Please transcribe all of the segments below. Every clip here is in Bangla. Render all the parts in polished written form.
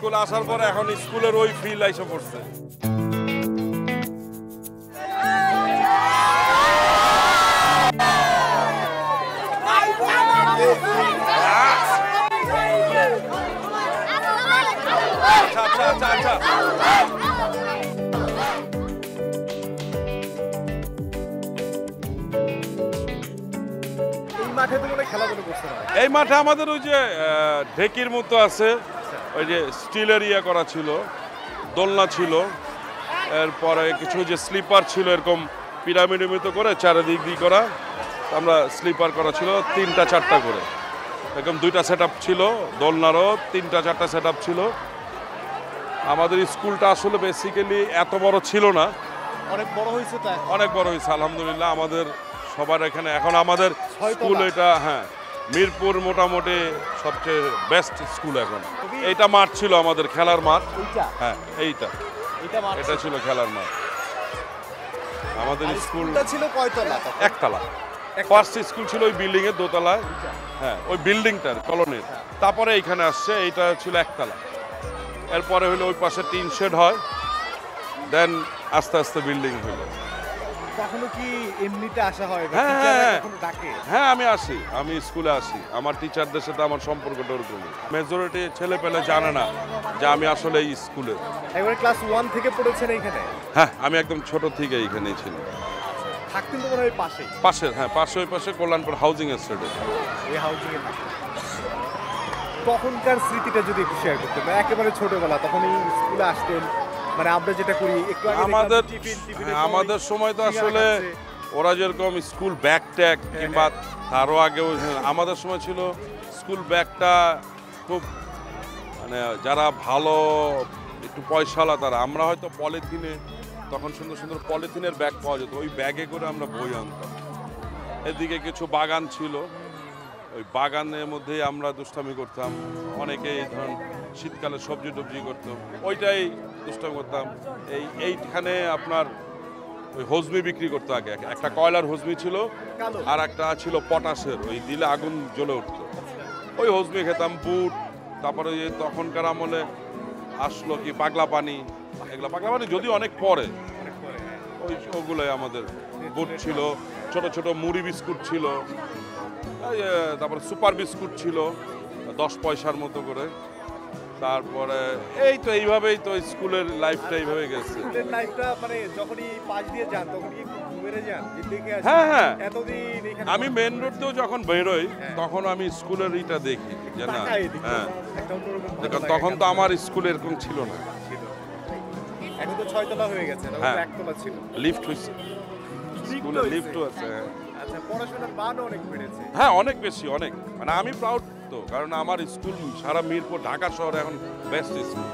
স্কুলে আসার পরে এখন স্কুলের ওই ফিল এসে পড়ছে। আচ্ছা আচ্ছা আচ্ছা আচ্ছা এই মাঠে আমাদের ওই যে ঢেকির মতো আছে, ওই যে স্টিলের ইয়ে করা ছিল, দোলনা ছিল, এরপরে কিছু যে স্লিপার ছিল এরকম পিরামিডের মতো করে চারিদিক দিয়ে করা, আমরা স্লিপার করা ছিল 3টা 4টা করে, এরকম 2টা সেট আপ ছিল, দোলনারও 3টা 4টা সেট আপ ছিল। আমাদের স্কুলটা আসলে বেসিক্যালি এত বড় ছিল না, অনেক বড় হয়েছে, অনেক বড় হয়েছে আলহামদুলিল্লাহ। আমাদের সবার এখানে এখন আমাদের স্কুল এটা, হ্যাঁ, মিরপুর মোটামুটি সবচেয়ে বেস্ট স্কুল এখন। এইটা মাঠ ছিল আমাদের খেলার মাঠ, হ্যাঁ এটা ছিল খেলার মাঠ। আমাদের স্কুলটা ছিল কয়তলা? একতলা। ফার্স্ট স্কুল ছিল ওই বিল্ডিং এর দোতলায়, হ্যাঁ ওই বিল্ডিংটার কলোনির, তারপরে এইখানে আসছে, এইটা ছিল একতলা। এরপরে হলো ওই পাশে টিন শেড হয়, দেন আস্তে আস্তে বিল্ডিং হলো। কখনো কি এমনিতে আসা হয়? হ্যাঁ আমি আসি, আমি স্কুলে আসি, আমার টিচারদের সাথে আমার সম্পর্কটা ওরকম। মেজরিটি ছেলে পেলে জানে না যে আমি আসলে এই স্কুলে। একবার ক্লাস 1 থেকে পড়েছেন এইখানে? হ্যাঁ আমি একদম ছোট থেকে এইখানেই ছিলাম। থাকতেন তো মনে হয় পাশেই? পাশে, হ্যাঁ পাশে, ওই পাশে কল্যাণপুর হাউজিং এস্টেটে। এই হাউজিং এ থাকতেন। তখনকার স্মৃতিটা যদি একটু শেয়ার করতেন, একেবারে ছোটবেলা, তখন এই স্কুলে আসতেন, মানে আমরা যেটা করি একটু আগে আমাদের সময় তো আসলে ওরা যেরকম স্কুল ব্যাগ ট্যাগ কিংবা তারও আগেও আমাদের সময় ছিল স্কুল ব্যাগটা খুব, মানে যারা ভালো একটু পয়সাওয়ালা তারা, আমরা হয়তো পলিথিনে, তখন সুন্দর সুন্দর পলিথিনের ব্যাগ পাওয়া যেত, ওই ব্যাগে করে আমরা বই আনতাম। এদিকে কিছু বাগান ছিল, ওই বাগানের মধ্যে আমরা দুষ্টামি করতাম, অনেকে এই ধরুন শীতকালে সবজি টবজি করতো, ওইটাই দুষ্টামি করতাম। এইখানে আপনার ওই হজমি বিক্রি করতো আগে, একটা কয়লার হজমি ছিল আর একটা ছিল পটাশের, ওই দিলে আগুন জ্বলে উঠতো, ওই হজমি খেতাম। বুট, তারপরে ওই তখনকার আমলে আসলো কি পাগলা পানি, এগুলো পাগলা পানি যদি অনেক পরে, ওই ওগুলোই আমাদের বুট ছিল, ছোট ছোট মুড়ি বিস্কুট ছিল, তারপরে সুপার বিস্কুট ছিল 10 পয়সার মতো করে। তারপরে এই তো এইভাবেই তো স্কুলের লাইফটা এইভাবে গেছে। স্কুলের লাইফটা মানে যখনই পাশ দিয়ে যান তখনই ঘুরে যান, দেখে আসেন। হ্যাঁ হ্যাঁ, এতদিন এখানে আমি মেন রোড দিয়েও যখন বেরোই তখন আমি স্কুলের এইটা দেখি যে না, হ্যাঁ তখন তো আমার স্কুল এরকম ছিল না, এখন তো 6 তলা হয়ে গেছে, না একতলা ছিল, লিফট হইছে, স্কুলে লিফটও আছে। আচ্ছা, পড়াশোনার মানও অনেক বেড়েছে। হ্যাঁ অনেক বেশি, অনেক, মানে আমি প্রাউড তো, কারণ আমার স্কুল সারা মিরপুর ঢাকা শহরে এখন বেস্ট স্কুল।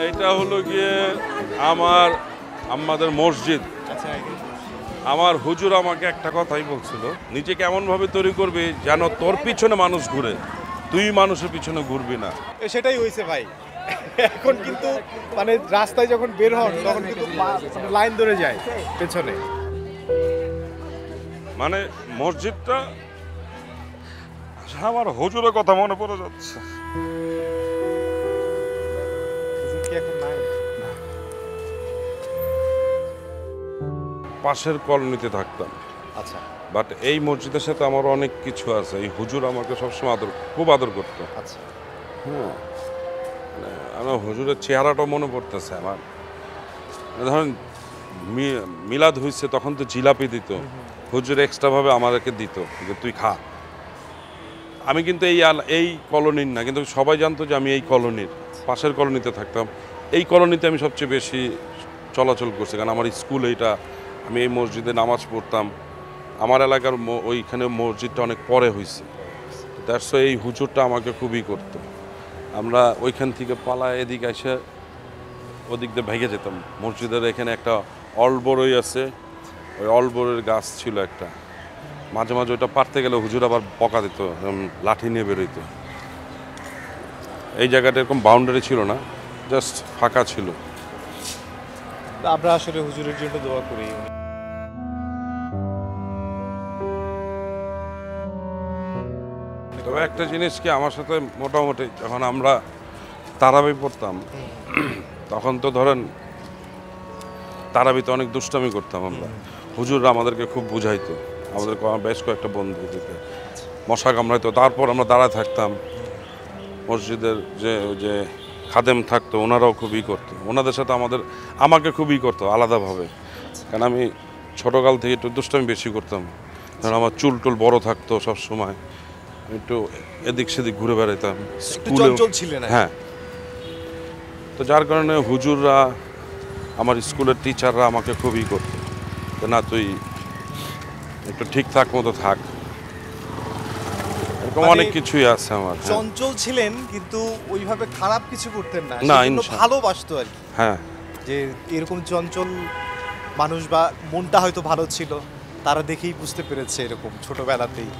এইটা হলো গিয়ে আমাদের মসজিদ। আমার হুজুর আমাকে একটা কথাই বলছিল, নিজেকে এমনভাবে তৈরি করবি যেন তোর পিছনে মানুষ ঘুরে, তুই মানুষের পিছনে ঘুরবি না। সেটাই হয়েছে ভাই। এখন কিন্তু মানে রাস্তায় যখন বের হন তখন কিন্তু লাইন ধরে যায় পেছনে। মানে মসজিদটা, আমার হুজুরের কথা মনে পড়ে যাচ্ছে। পাশের কলোনিতে থাকতাম, আচ্ছা, বাট এই মসজিদের সাথে আমার অনেক কিছু আছে। এই হুজুর আমাকে সবসময় খুব আদর করতো। আচ্ছা, হ্যাঁ, আমার হুজুরের চেহারাটা মনে পড়তেছে আমার। ধরেন মিলাদ হয়েছে তখন তো জিলাপি দিত, হুজুর এক্সট্রাভাবে আমাদেরকে দিত যে তুই খা। আমি কিন্তু এই কলোনির না, কিন্তু সবাই জানতো যে আমি এই কলোনির, পাশের কলোনিতে থাকতাম। এই কলোনিতে আমি সবচেয়ে বেশি চলাচল করছি, কারণ আমার স্কুল এইটা, আমি এই মসজিদে নামাজ পড়তাম। আমার এলাকার ওইখানে মসজিদটা অনেক পরে হয়েছে, দ্যাটস এই হুজুরটা আমাকে খুবই করতো। আমরা ওইখান থেকে পালায় এদিকে এসে ওদিক দিয়ে ভেঙে যেতাম। মসজিদের এখানে একটা অলবরই আছে, ওই অলবরের গাছ ছিল একটা, মাঝে মাঝে ওইটা পারতে গেলে হুজুর আবার বকা দিত, লাঠি নিয়ে বেরোইত। এই জায়গাটা এরকম বাউন্ডারি ছিল না, জাস্ট ফাঁকা ছিল। আমরা আসলে হুজুরের জন্য দোয়া করি। তবে একটা জিনিস কি, আমার সাথে মোটামুটি যখন আমরা তারাবি পড়তাম তখন তো ধরেন তারাবিতে অনেক দুষ্টামি করতাম আমরা। হুজুররা আমাদেরকে খুব বুঝাইতো, আমাদের বেশ কয়েকটা বন্ধু থেকে মশা কামড়াইতো, তারপর আমরা দাঁড়ায় থাকতাম। মসজিদের যে খাদেম থাকতো ওনারাও খুবই করতো, ওনাদের সাথে আমাকে খুবই করতো আলাদাভাবে, কারণ আমি ছোটোকাল থেকে একটু দুষ্টামি বেশি করতাম। কারণ আমার চুল টুল বড় থাকতো সব সময়, একটু এদিক সেদিক ঘুরে বেড়াইতাম স্কুলে। হ্যাঁ, তো যার কারণে হুজুররা, আমার স্কুলের টিচাররা আমাকে খুবই করতো, না তুই একটু ঠিকঠাক মতো থাক, এরকম অনেক কিছুই আছে আমার। চঞ্চল ছিলেন কিন্তু ওইভাবে খারাপ কিছু করতেন না, না, সেজন্য ভালোবাসতো আর কি। হ্যাঁ, যে এরকম চঞ্চল মানুষ বা মনটা হয়তো ভালো ছিল, তারা দেখেই বুঝতে পেরেছে এরকম ছোটবেলাতেই,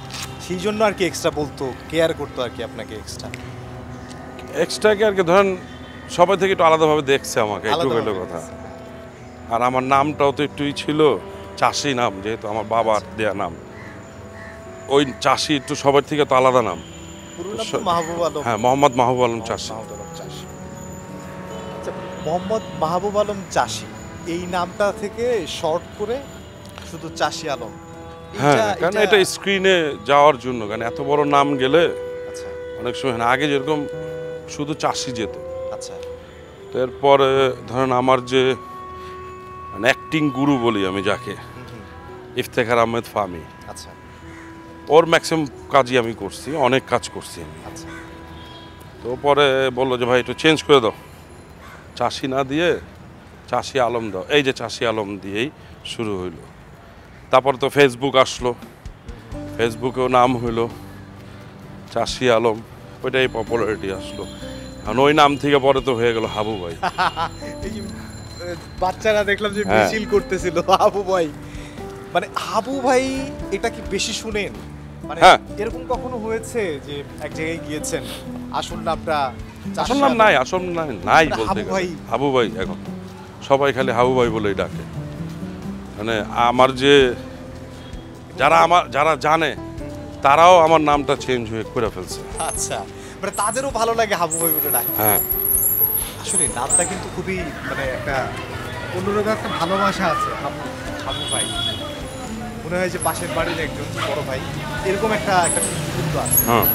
সেই জন্য আর কি এক্সট্রা বলতো, কেয়ার করতো আর কি আপনাকে এক্সট্রাকে আর কি ধরেন সবাই থেকে একটু আলাদাভাবে দেখছে আমাকে, একটু আলাদাভাবে হইলো কথা। আর আমার নামটাও তো একটুই ছিল চাষি নাম, যেহেতু আমার বাবার দেয়া নাম, ওই চাষি একটু সবার থেকে তো আলাদা নাম। পুরো নাম তো মাহবুব আলম। হ্যাঁ, মোহাম্মদ মাহবুব আলম চাষি। আচ্ছা, মোহাম্মদ মাহবুব আলম চাষি, এই নামটা থেকে শর্ট করে শুধু চাষি আলম। হ্যাঁ, কারণ এটা স্ক্রিনে যাওয়ার জন্য, কারণ এত বড় নাম গেলে আচ্ছা অনেক সময় না, আগে যেরকম শুধু চাষি যেত। আচ্ছা, তো এরপরে ধরেন আমার যে অ্যাক্টিং গুরু বলি আমি যাকে, ইফতেখার আহমেদ ফাহমি, আচ্ছা ওর ম্যাক্সিমাম কাজই আমি করছি, অনেক কাজ করছি আমি। আচ্ছা, তো পরে বললো যে ভাই একটু চেঞ্জ করে দাও, চাষি না দিয়ে চাষি আলম দাও। এই যে চাষি আলম দিয়েই শুরু হইলো। তারপর তো ফেসবুক আসলো, ফেসবুকেও নাম হইলো চাষি আলম, ওইটাই পপুলারিটি আসলো। এখন ওই নাম থেকে পরে তো হয়ে গেল হাবু ভাই। এই যে বাচ্চারা দেখলাম যে হ্যাঁ। মিছিল করতেছিল হাবু ভাই, মানে হাবু ভাই, এটা কি বেশি শুনেন? মানে হ্যাঁ। এরকম কখনো হয়েছে যে এক জায়গায় গিয়েছেন, আসল নামটা আসল নাম নাই, আসল নাম নাই মানে বলতে হাবু গেলে। ভাই। হাবু ভাই, এখন সবাই খালি হাবু ভাই বলেই ডাকে। মানে আমার যে যারা জানে তারাও আমার নামটা চেঞ্জ হয়ে করে ফেলছে। আচ্ছা, মানে তাদেরও ভালো লাগে হাবু ভাই বলে ডাকে। হ্যাঁ, আসলে নামটা কিন্তু খুবই মানে একটা অন্যরকম একটা ভালোবাসা আছে। হাবু হাবু ভাই মনে হয় যে পাশের বাড়ির একজন বড় ভাই, এরকম একটা কিন্তু আছে। হ্যাঁ।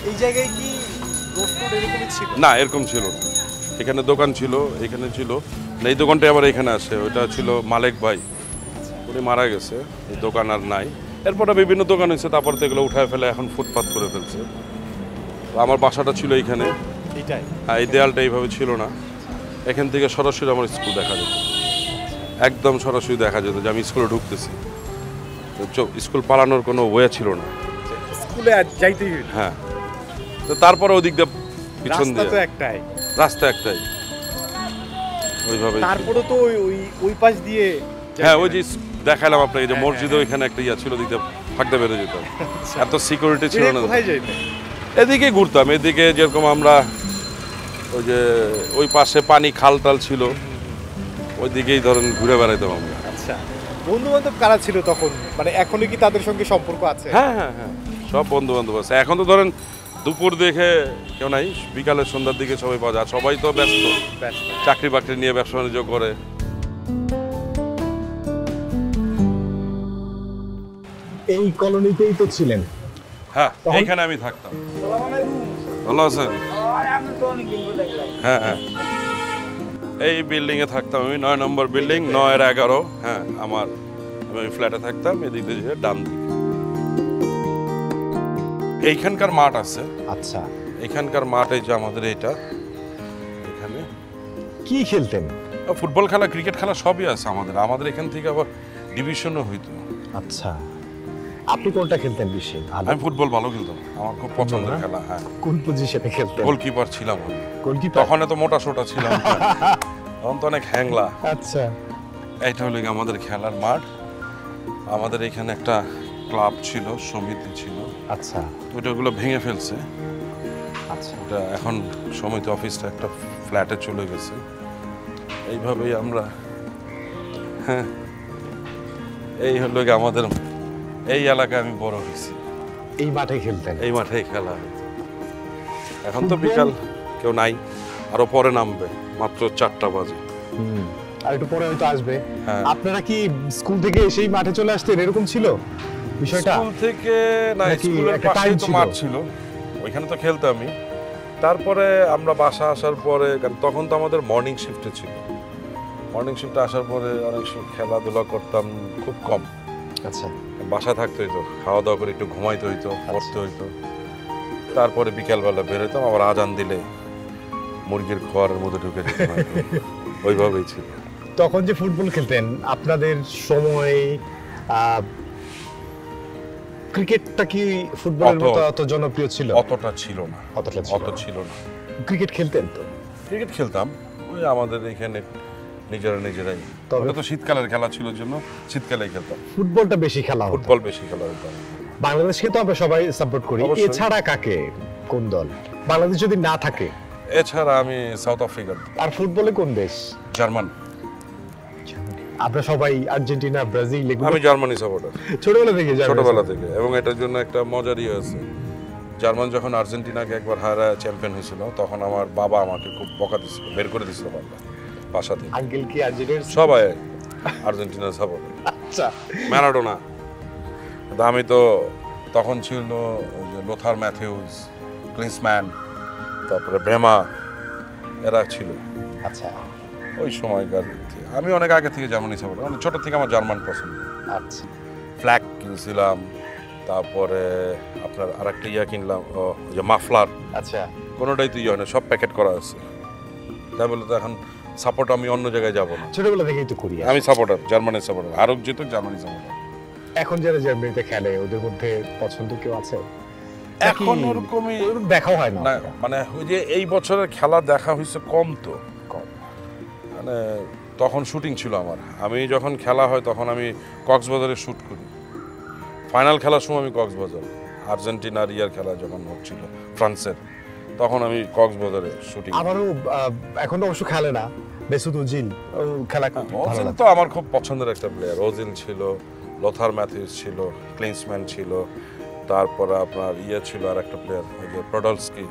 এই জায়গায় কি রোড টোড এরকমই ছিল? না, এরকম ছিল না। এখানে দোকান ছিল, এখানে ছিল না, এই দোকানটা আবার এখানে আসে, ওইটা ছিল মালিক ভাই, উনি মারা গেছে, এই দোকান আর নাই। এরপরে বিভিন্ন দোকান হয়েছে, তারপর তো এগুলো উঠায় ফেলে এখন ফুটপাত করে ফেলছে। তো আমার বাসাটা ছিল এইখানে, এটাই। হ্যাঁ, এই দেয়ালটা এইভাবে ছিল না, এখান থেকে সরাসরি আমার স্কুল দেখা যেত, একদম সরাসরি দেখা যেত যে আমি স্কুলে ঢুকতেছি। তো স্কুল পালানোর কোনো ওয়ে ছিল না, স্কুলে আর যাইতেই হইতো। হ্যাঁ। তো তারপরে ওদিক দিয়ে পিছন রাস্তা দিয়ে তো একটাই। রাস্তা একটাই, ওইভাবে। তারপরে তো ওই পাশ দিয়ে হ্যাঁ, ওই যে দেখালাম আপনাকে যে মসজিদে ওইখানে একটা ইয়া ছিল, দিকে ফাঁকতে বেরো যেতাম, এত সিকিউরিটি ছিল না। কোথায় যাইতেন? এদিকে ঘুরতাম, এদিকে যেরকম আমরা ওই যে ওই পাশে পানি খাল টাল ছিল, ওই দিকেই ধরেন ঘুরে বেড়াইতাম আমরা। আচ্ছা, বন্ধু বান্ধব কারা ছিল তখন? মানে এখনো কি তাদের সঙ্গে সম্পর্ক আছে? হ্যাঁ হ্যাঁ হ্যাঁ, সব বন্ধু বান্ধব আছে। এখন তো ধরেন দুপুর দেখে কেউ নাই, বিকালের সন্ধ্যার দিকে সবাই পাওয়া যায়, সবাই তো ব্যস্ত, চাকরি বাকরি নিয়ে ব্যবসা বাণিজ্য করে। এই কলোনিতেই তো ছিলেন? হ্যাঁ, এইখানে আমি থাকতাম। ভালো আছেন? হ্যাঁ হ্যাঁ, এই বিল্ডিং এ থাকতাম আমি, 9 নম্বর বিল্ডিং, 9-11। হ্যাঁ, আমি ফ্ল্যাটে থাকতাম, এদিক দিয়ে ডান দিকে। এইখানকার মাঠ আছে। আচ্ছা, এখানকার মাঠ, এই যে আমাদের এইটা, এখানে কি খেলতেন? ফুটবল খেলা, ক্রিকেট খেলা সবই আছে আমাদের এখান থেকে আবার ডিভিশনও হইতো। আচ্ছা, আপনি কোনটা খেলতেন বেশি? আমি ফুটবল ভালো খেলতাম, আমার খুব পছন্দের খেলা। হ্যাঁ, কোন পজিশনে খেলতেন? গোলকিপার ছিলাম আমি। গোলকিপার? তখন এত মোটা সোটা ছিলাম না। তখন তো অনেক হ্যাংলা। আচ্ছা, এইটা হলো আমাদের খেলার মাঠ। আমাদের এখানে একটা ক্লাব ছিল, সমিতি ছিল। আচ্ছা ওইটাগুলো ভেঙে ফেলছে। আচ্ছা, ওটা এখন সমিতি অফিসটা একটা ফ্ল্যাটে চলে গেছে। এইভাবেই আমরা, হ্যাঁ, এই হলো আমাদের এই এলাকায় আমি বড় হয়েছি। এই মাঠে খেলতেন? এই মাঠেই খেলা হতো। এখন তো বিকাল কেউ নাই, আরো পরে নামবে, মাত্র 4টা বাজে। আর একটু পরে হয়তো আসবে। হ্যাঁ। আপনারা কি স্কুল থেকে এসেই মাঠে চলে আসতেন, এরকম ছিল বিষয়টা? স্কুল থেকে না, নাকি স্কুলের একটা পাশেই time তো ছিল? মাঠ ছিল, ওইখানে তো খেলতাম আমি। তারপরে আমরা বাসা আসার পরে, কারণ তখন তো আমাদের মর্নিং শিফটে ছিল, মর্নিং শিফটে আসার পরে অনেক খেলাধুলা করতাম খুব কম। আচ্ছা। বাসা থাকতে হইতো, খাওয়া দাওয়া করে একটু ঘুমাইতে হইতো, পড়তে হইতো। তারপরে বিকেলবেলা বেরোতাম, আবার আজান দিলে মুরগির খোয়ারের মধ্যে ঢুকে যেতাম একদম। ওইভাবেই ছিল। তখন যে ফুটবল খেলতেন আপনাদের সময়, ক্রিকেটটা কি ফুটবলের অত- মতো অত জনপ্রিয় ছিল? অতটা ছিল না, অতটা ছিল অত না। ছিল না। ক্রিকেট খেলতেন তো? ক্রিকেট খেলতাম ওই আমাদের এখানে নিজেরাই। তবে- ওটা তো শীতকালের খেলা ছিল জন্য শীতকালেই খেলতাম। ফুটবলটা বেশি খেলা হতো। ফুটবল বেশি খেলা হতো। বাংলাদেশকে তো আমরা সবাই সাপোর্ট করি, অবশ্যই। এছাড়া কাকে, কোন দল? বাংলাদেশ যদি না থাকে, এছাড়া আমি সাউথ আফ্রিকার, আর ফুটবলে কোন দেশ? জার্মান। আমরা সবাই আর্জেন্টিনা, ব্রাজিল, এগুলো আমি জার্মানি সাপোর্টার ছোটবেলা থেকে জানি। ছোটবেলা থেকে, এবং এটার জন্য একটা মজারই আছে। জার্মান যখন আর্জেন্টিনাকে একবার হারায় চ্যাম্পিয়ন হয়েছিল, তখন আমার বাবা আমাকে খুব বকা দিছিল, বের করে দিছিল বাবা বাসা থেকে। আঙ্কেল কি আর্জেন্টিনা? সবাই আর্জেন্টিনার সাপোর্টার। আচ্ছা। ম্যারাডোনা। কিন্তু আমি তো তখন ছিল ওই যে লোথার ম্যাথিউস, ক্লিন্সম্যান, তারপরে ব্রেমা, এরা ছিল আচ্ছা। ওই সময়কার। আমি অনেক আগে থেকে জার্মানি সাপোর্টার, অনেক ছোট থেকে আমার জার্মান পছন্দ। আচ্ছা। ফ্ল্যাগ কিনছিলাম, তারপরে আপনার আরেকটা কিনলাম, ওই যে মাফলার। আচ্ছা। কোনোটাই তো হয় না, সব প্যাকেট করা আছে। তাই বলে তো এখন সাপোর্ট আমি অন্য জায়গায় যাব না। ছোটবেলা থেকেই তো করি। আমি সাপোর্টার, জার্মানির সাপোর্টার, আরব যেত জার্মানি সাপোর্টার। এখন যারা জার্মানিতে খেলে ওদের মধ্যে পছন্দ কেউ আছে? এখন ওরকমই ওরকম দেখাও হয় না। না, মানে ওই যে এই বছরের খেলা দেখা হয়েছে কম তো, কম। মানে তখন শুটিং ছিল আমার। আমি যখন খেলা হয় তখন আমি কক্সবাজারে শ্যুট করি। ফাইনাল খেলার সময় আমি কক্সবাজার, আর্জেন্টিনার খেলা যখন হচ্ছিল ফ্রান্সের, তখন আমি কক্সবাজারে শুটিং। আমারও এখন অবশ্য খেলে না, মেসুত ওজিল খেলা খুব ভালো ওজিল লাগে। তো আমার খুব পছন্দের একটা প্লেয়ার। ওজিল ছিল, লোথার ম্যাথিউস ছিল, ক্লিন্সম্যান ছিল, তারপরে আপনার ছিল আর একটা প্লেয়ার, ওই যে প্রডলস্কি,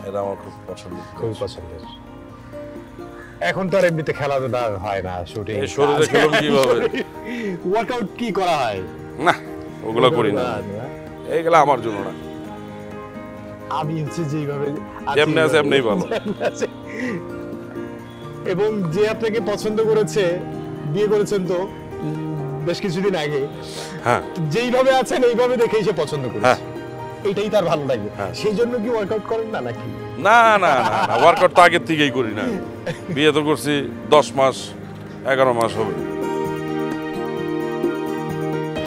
এরা আমার খুব পছন্দের। খুবই পছন্দের। এখন তো আর এমনিতে খেলাধুলা হয় না, শুটিং। এই শরীরে খেলুন কিভাবে? ওয়ার্কআউট কি করা হয়? না, ওগুলো করি না, এইগুলো আমার জন্য না। আমি হচ্ছে যেভাবে যেমনি আছে এমনিই ভালো। এবং যে আপনাকে পছন্দ করেছে, বিয়ে করেছেন তো বেশ কিছুদিন আগে, হ্যাঁ, যেইভাবে আছেন এইভাবে দেখেই সে পছন্দ হ্যাঁ। করেছে, এটাই তার ভালো লাগে। হ্যাঁ। সেই জন্য কি ওয়ার্কআউট করেন না নাকি? না না না না, ওয়ার্কআউট তো আগের থেকেই করি না। বিয়ে তো করছি 10 মাস 11 মাস হবে।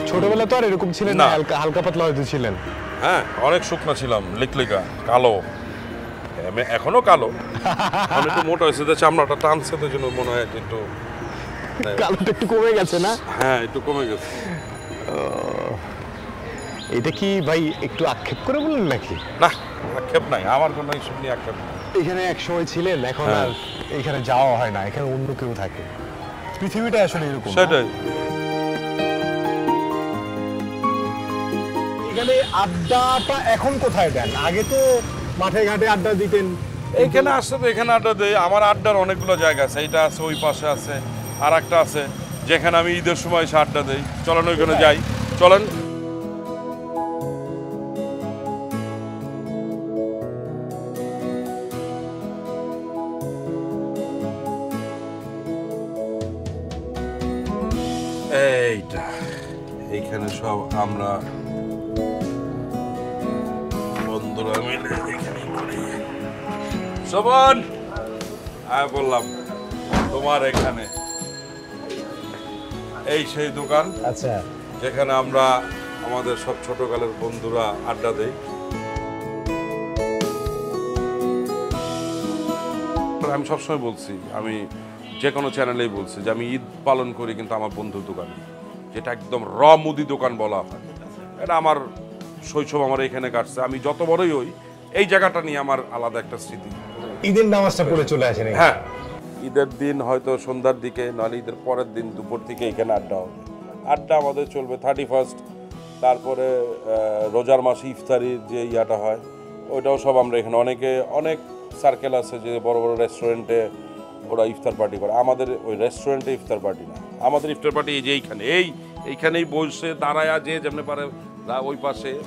ছোটবেলা তো আর এরকম ছিলেন না, না। হালকা হালকা পাতলা হয়তো ছিলেন। হ্যাঁ, অনেক শুকনা ছিলাম, লিকলিকা, কালো। এখনো কালো, আমি একটু মোটা হয়েছে, চামড়াটা টানছে, তো জন্য মনে হয় একটু, কালোটা একটু কমে গেছে না? হ্যাঁ, একটু কমে গেছে। এটা কি ভাই একটু আক্ষেপ করে বললেন নাকি? না, আক্ষেপ নাই, আমার কোনো এইসব নিয়ে আক্ষেপ নাই। এখানে এক সময় ছিলেন, এখন হ্যাঁ। আর এখানে যাওয়া হয় না, এখানে অন্য কেউ থাকে। পৃথিবীটা আসলে এরকম। সেটাই। এখানে আড্ডাটা এখন কোথায় দেন? আগে তো মাঠে ঘাটে আড্ডা দিতেন। এইখানে আসছে তো এখানে আড্ডা দেয়। আমার আড্ডার অনেকগুলো জায়গা আছে, এইটা আছে, ওই পাশে আছে, আর একটা আছে যেখানে আমি ঈদের সময় এসে আড্ডা দেই। চলেন ওইখানে যাই, চলেন। এইটা, এইখানে সব আমরা বন্ধুরা মিলে এখানে করি। শোভন, আয় বললাম তোমার এখানে এই সেই দোকান আচ্ছা। যেখানে আমরা আমাদের সব ছোটকালের বন্ধুরা আড্ডা দেই। আমি সবসময় বলছি, আমি যে কোনো চ্যানেলেই বলছি যে আমি ঈদ পালন করি কিন্তু আমার বন্ধুর দোকানে, যেটা একদম মুদি দোকান বলা হয়। এটা আমার শৈশব আমার এখানে কাটছে। আমি যত বড়ই হই, এই জায়গাটা নিয়ে আমার আলাদা একটা স্মৃতি। ঈদের নামাজটা পড়ে চলে আসেন এখানে? হ্যাঁ, ঈদের দিন হয়তো সন্ধ্যার দিকে, নাহলে ঈদের পরের দিন দুপুর থেকে এখানে আড্ডা হবে। আড্ডা আমাদের চলবে 31st, তারপরে রোজার মাসে ইফতারির যে ইয়াটা হয় ওইটাও সব আমরা এখানে অনেক সার্কেল আছে যে বড় বড় রেস্টুরেন্টে ওরা ইফতার পার্টি করে। আমাদের ওই রেস্টুরেন্টে ইফতার পার্টি না, আমাদের ইফতার পার্টি এই যে এইখানেই বসে দাঁড়ায় যে যেমনি পারে ওই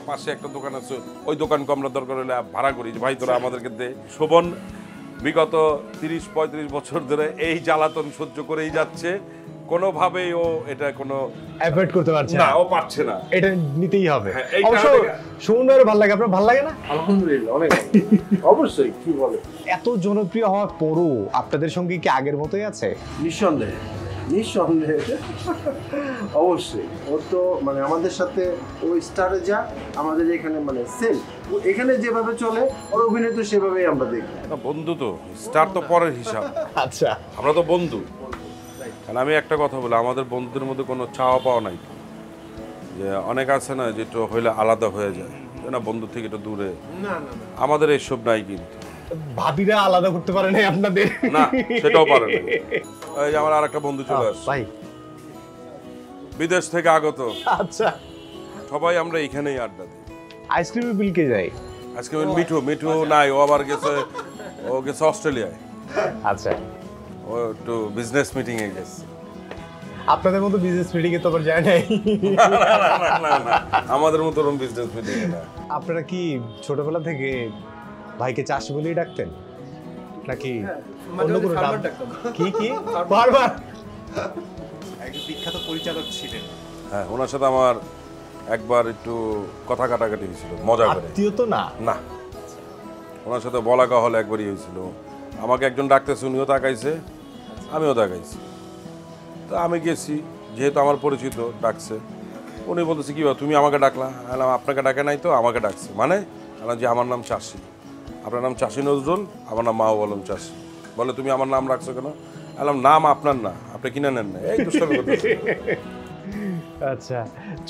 পাশে একটা দোকান আছে, ওই দোকানকে আমরা দরকার হলে ভাড়া করি যে ভাই তোরা আমাদেরকে দে। শোভন বিগত 30-35 বছর ধরে এই জ্বালাতন সহ্য করেই যাচ্ছে, কোনোভাবেই ও এটা কোনো অ্যাভয়েড করতে পারছে না, ও পারছে না, এটা নিতেই হবে। হ্যাঁ, এই অবশ্য কারণে- সুন্দর ভালো লাগে, আপনার ভালো লাগে না? আলহামদুলিল্লাহ অনেক অবশ্যই। কি বলে এত জনপ্রিয় হওয়ার পরও আপনাদের সঙ্গে কি আগের মতোই আছে? নিঃসন্দেহে অবশ্যই। ও তো মানে আমাদের সাথে ওই স্টারে যা আমাদের এখানে মানে সেম, এখানে যেভাবে চলে ওর অভিনয় তো সেভাবেই আমরা দেখি। না, বন্ধু তো স্টার তো পরের হিসাব, আচ্ছা, আমরা তো বন্ধু। কারণ আমি একটা কথা বলি, আমাদের বন্ধুদের মধ্যে কোনো চাওয়া পাওয়া নাই, যে অনেক আছে না যে একটু হইলে আলাদা হয়ে যায়, না বন্ধু থেকে একটু দূরে, না না না, আমাদের এইসব নাই কিন্তু। ভাবিরা আলাদা করতে পারে না আপনাদের? না, সেটাও পারে না। এই যে আমার আরেকটা বন্ধু চলে আসছে ভাই, বিদেশ থেকে আগত, আচ্ছা, সবাই আমরা এখানেই আড্ডা দিই। আইসক্রিমের বিল কে যায়? আজকে ওই মিঠু নাই, ও আবার ও গেছে অস্ট্রেলিয়ায়, আচ্ছা, ও একটু বিজনেস মিটিং এ গেছে। আপনাদের মতো বিজনেস মিটিং এ তো আবার যায় নাই। না, আমাদের মতো ওরকম বিজনেস মিটিং এ না। আপনারা কি ছোটবেলা থেকে ভাইকে চাষি বলেই ডাকতেন নাকি অন্য কোনো নাম? কি বারবার একজন বিখ্যাত পরিচালক ছিলেন। হ্যাঁ, ওনার সাথে আমার একবার একটু কথা কাটাকাটি হয়েছিল মজা করে। আত্মীয় তো না? না, ওনার সাথে বলাকা হলে একবারই হয়েছিল। আমাকে একজন ডাকতেছে, উনিও তাকাইছে, আমিও তাকাইছি। তো আমি গেছি, যেহেতু আমার পরিচিত ডাকছে, উনি বলতেছে কি তুমি আমাকে ডাকলা? বললাম আপনাকে ডাকে নাই তো, আমাকে ডাকছে। মানে বললাম যে আমার নাম চাষি, আপনার নাম চাষি নজরুল, আমার নাম মাও বললাম চাষি। বলে তুমি আমার নাম রাখছো কেন? বললাম নাম আপনার না, আপনি কিনে নেন না। এই দুষ্টামি করতেছে। আচ্ছা,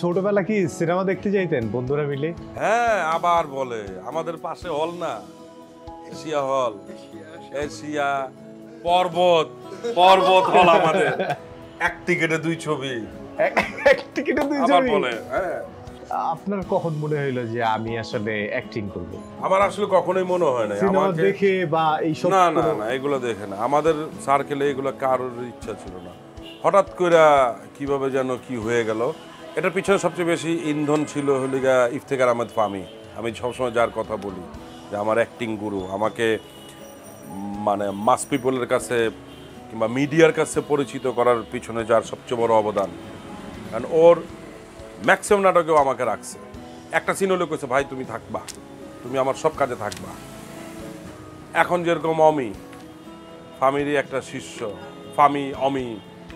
ছোটবেলা কি সিনেমা দেখতে যাইতেন বন্ধুরা মিলে? হ্যাঁ, আবার বলে আমাদের পাশে হল না, এশিয়া হল, এশিয়া পর্বত হল আমাদের, এক টিকেটে 2 ছবি। এক টিকেটে 2 আবার ছবি? বলে হ্যাঁ। আপনার কখন মনে হইলো যে আমি আসলে অ্যাক্টিং করব? আমার আসলে কখনোই মনে হয় না সিনেমা আমাকে, দেখে বা এই সব? না না না, এগুলো দেখে না। আমাদের সার্কেলে এগুলো কারোর ইচ্ছা ছিল না। হঠাৎ করে কিভাবে যেন কি হয়ে গেল। এটার পিছনে সবচেয়ে বেশি ইন্ধন ছিল হলিগা ইফতেখার আহমেদ ফামি। আমি সবসময় যার কথা বলি যে আমার অ্যাক্টিং গুরু, আমাকে মানে মাস পিপলের কাছে কিংবা মিডিয়ার কাছে পরিচিত করার পিছনে যার সবচেয়ে বড় অবদান। কারণ ওর ম্যাক্সিমাম নাটকেও আমাকে রাখছে। একটা সিন হলে কইছে ভাই তুমি থাকবা, তুমি আমার সব কাজে থাকবা। এখন যেরকম ফামিরই একটা শিষ্য, অমি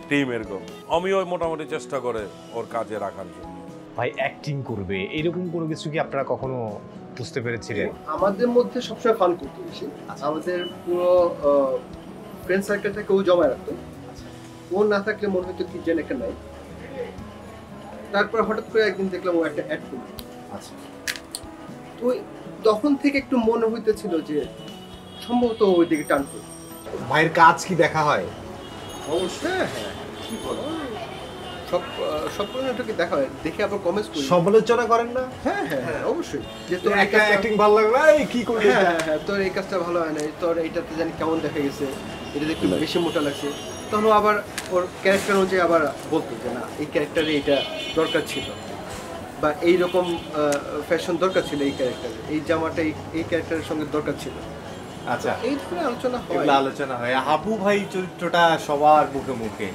টিম, এরকম অমিও মোটামুটি চেষ্টা করে ওর কাজে রাখার জন্য। ভাই অ্যাক্টিং করবে এরকম কোনো কিছু কি আপনারা কখনো বুঝতে পেরেছিলেন? আমাদের মধ্যে সবসময় ফান করতে বেশি, আমাদের পুরো ফ্রেন্ড সার্কেলটাকে ও জমায় রাখতো। ও না থাকলে মনে হতো কি যেন একটা নাই। তারপর হঠাৎ করে একদিন দেখলাম ও একটা অ্যাড করলো। আচ্ছা, তো তখন থেকে একটু মনে হইতেছিল যে সম্ভবত ওই দিকে টান করবে। ভাইয়ের কাজ কি দেখা হয়? অবশ্যই, হ্যাঁ, কি বলো, সব নাটকে দেখা হয়, দেখে আবার কমেন্টস করি। সমালোচনা করেন না? হ্যাঁ হ্যাঁ হ্যাঁ, অবশ্যই। যে তোর একটা অ্যাক্টিং ভালো লাগলো, এই কি করলি? হ্যাঁ হ্যাঁ হ্যাঁ, তোর এই কাজটা ভালো হয় নাই, তোর এইটাতে জানি কেমন দেখা গেছে, এটা একটু বেশি মোটা লাগছে। তখন ও আবার ওর ক্যারেক্টার অনুযায়ী আবার বলতো যে না এই ক্যারেক্টারে এটা দরকার ছিল, বা এইরকম ফ্যাশন দরকার ছিল এই ক্যারেক্টারে, এই জামাটা এই ক্যারেক্টারের সঙ্গে দরকার ছিল। আচ্ছা, এই ধরনের আলোচনা হয়। এগুলো আলোচনা হয়। হাবু ভাই চরিত্রটা সবার মুখে মুখে।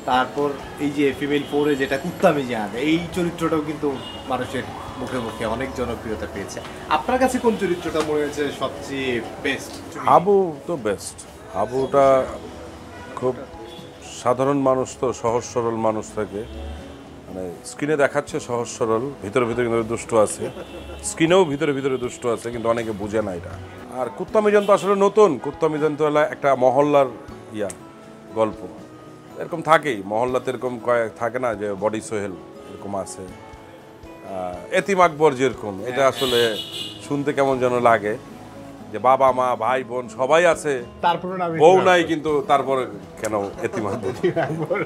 তারপর এই যে ফিমেল 4-এ যেটা কুত্তামি জান, এই চরিত্রটাও কিন্তু মানুষের মুখে মুখে অনেক জনপ্রিয়তা পেয়েছে। আপনার কাছে কোন চরিত্রটা মনে হয়েছে সবচেয়ে বেস্ট? হাবু তো বেস্ট। হাবুটা খুব সাধারণ মানুষ, তো সহজ সরল মানুষ থাকে, মানে স্ক্রিনে দেখাচ্ছে সহজ সরল, ভিতরে ভিতরে কিন্তু দুষ্ট আছে, স্ক্রিনেও ভিতরে ভিতরে দুষ্ট আছে, কিন্তু অনেকে বুঝে না এটা। আর কুত্তা মিজান তো আসলে নতুন, কুত্তা মিজান তো একটা মহল্লার গল্প, এরকম থাকেই মহল্লাতে, এরকম থাকে না যে বডি সোহেল এরকম আছে, এতিম আকবর যেরকম। এটা আসলে শুনতে কেমন যেন লাগে যে বাবা মা ভাই বোন সবাই আছে, তারপরে না বউ নাই, কিন্তু তারপর কেন এতিম আকবর?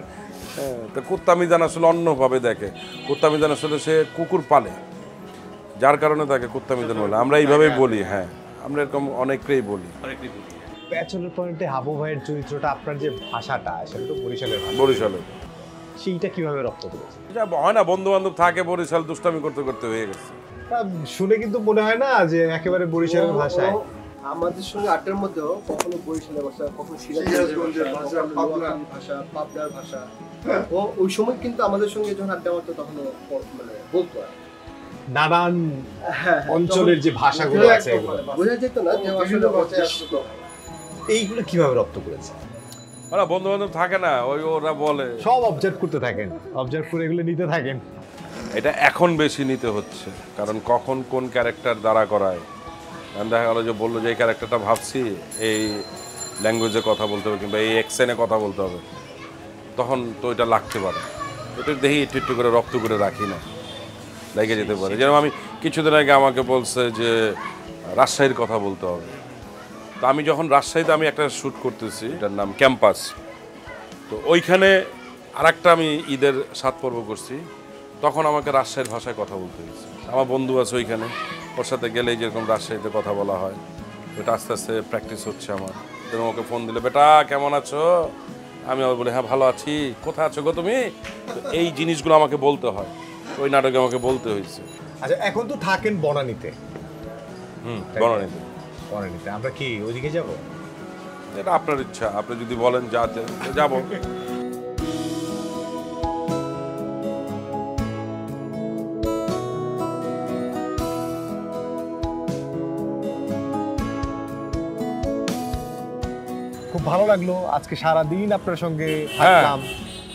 হ্যাঁ, তো কুত্তা মিজান আসলে অন্যভাবে দেখে। কুত্তা মিজান আসলে সে কুকুর পালে, যার কারণে তাকে কুত্তা মিজান বলে। আমরা এইভাবেই বলি, হ্যাঁ আমরা এরকম অনেকেই বলি। ব্যাচেলর পয়েন্টে হাবু ভাইয়ের চরিত্রটা, আপনার যে ভাষাটা সেটা তো বরিশালের ভাষা, বরিশালে সেইটা কিভাবে রপ্ত করেছে? যা হয় না, বন্ধু বান্ধব থাকে বরিশাল, দুষ্টামি করতে করতে হয়ে গেছে। তা শুনে কিন্তু মনে হয় না যে একেবারে বরিশালের ভাষায়। আমাদের সঙ্গে আড্ডার মধ্যেও কখনো বরিশালের ভাষা, কখনো সিরাজগঞ্জের ভাষা, পাবনার ভাষা, পাবনার ভাষা। ও ওই সময় কিন্তু আমাদের সঙ্গে যখন আড্ডা মারতো তখন মানে বলতো আর নানান অঞ্চলের যে ভাষাগুলো আছে এগুলো বোঝা যেত না যে আসলে বলতে আসতো। এইগুলো কিভাবে রপ্ত করেছে? ওরা বন্ধু বান্ধব থাকে না, ওই ওরা বলে, সব অবজার্ভ করতে থাকেন, অবজার্ভ করে এগুলো নিতে থাকেন। এটা এখন বেশি নিতে হচ্ছে, কারণ কখন কোন ক্যারেক্টার দ্বারা করায়। কারণ দেখা গেলো যে বললো যে এই ক্যারেক্টারটা ভাবছি এই ল্যাঙ্গুয়েজে কথা বলতে হবে কিংবা এই অ্যাকসেন্টে কথা বলতে হবে, তখন তো এটা লাগতে পারে। এটা দেখি একটু একটু করে রপ্ত করে রাখি না, লেগে যেতে পারে। যেরকম আমি কিছুদিন আগে আমাকে বলছে যে রাজশাহীর কথা বলতে হবে। তো আমি যখন রাজশাহীতে আমি একটা শ্যুট করতেছি, এটার নাম ক্যাম্পাস, তো ওইখানে আরেকটা আমি ঈদের 7 পর্ব করছি, তখন আমাকে রাজশাহীর ভাষায় কথা বলতে হয়েছে। আমার বন্ধু আছে ওইখানে, ওর সাথে গেলেই যেরকম রাজশাহীতে কথা বলা হয়, ওটা আস্তে আস্তে প্র্যাকটিস হচ্ছে আমার। যেরকম ওকে ফোন দিলে, বেটা কেমন আছো, আমি আবার বলি হ্যাঁ ভালো আছি, কোথায় আছো গো তুমি। তো এই জিনিসগুলো আমাকে বলতে হয়, ওই নাটকে আমাকে বলতে হয়েছে। আচ্ছা, এখন তো থাকেন বনানীতে। বনানীতে। বনানীতে আমরা কি ওইদিকে যাব? এটা আপনার ইচ্ছা, আপনি যদি বলেন যাতে যাবো। খুব ভালো লাগলো আজকে সারাদিন আপনার সঙ্গে থাকলাম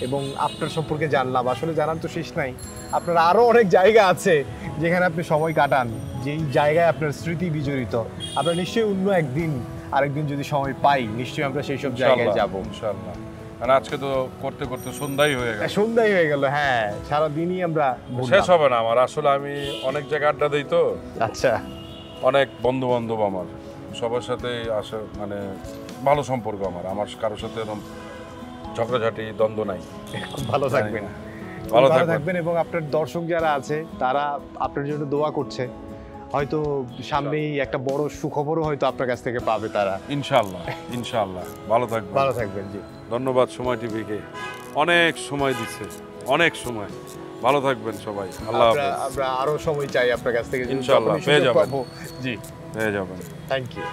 এবং আপনার সম্পর্কে জানলাম। আসলে জানার তো শেষ নাই, আপনার আরো অনেক জায়গা আছে যেখানে আপনি সময় কাটান, যেই জায়গায় আপনার স্মৃতি বিজড়িত। আমরা নিশ্চয়ই অন্য একদিন আরেকদিন যদি সময় পাই, নিশ্চয়ই আমরা সেই সব জায়গায় যাব ইনশাআল্লাহ। কারণ আজকে তো করতে করতে সন্ধ্যাই হয়ে গেল। সন্ধ্যায় হয়ে গেল, হ্যাঁ সারাদিনই আমরা শেষ হবে না আমার। আসলে আমি অনেক জায়গায় আড্ডা দিই তো, আচ্ছা অনেক বন্ধু বান্ধব আমার, সবার সাথে আসে, মানে ভালো সম্পর্ক আমার। আমার কারোর সাথে এরকম ঝগড়াঝাটি দ্বন্দ্ব নাই। খুব ভালো থাকবেন, ভালো ভালো থাকবেন। থাকবেন এবং আপনার দর্শক যারা আছে তারা আপনার জন্য দোয়া করছে। হয়তো সামনেই একটা বড় সুখবরও হয়তো আপনার কাছ থেকে পাবে তারা। ইনশাআল্লাহ ইনশাআল্লাহ। ভালো থাকবেন। ভালো থাকবেন। জি ধন্যবাদ সময় টিভিকে, অনেক সময় দিচ্ছে, অনেক সময়। ভালো থাকবেন সবাই। আল্লাহ হাফেজ। আমরা আরো সময় চাই আপনার কাছ থেকে, ইনশাআল্লাহ পেয়ে যাবেন। জি পেয়ে যাবেন। Thank you.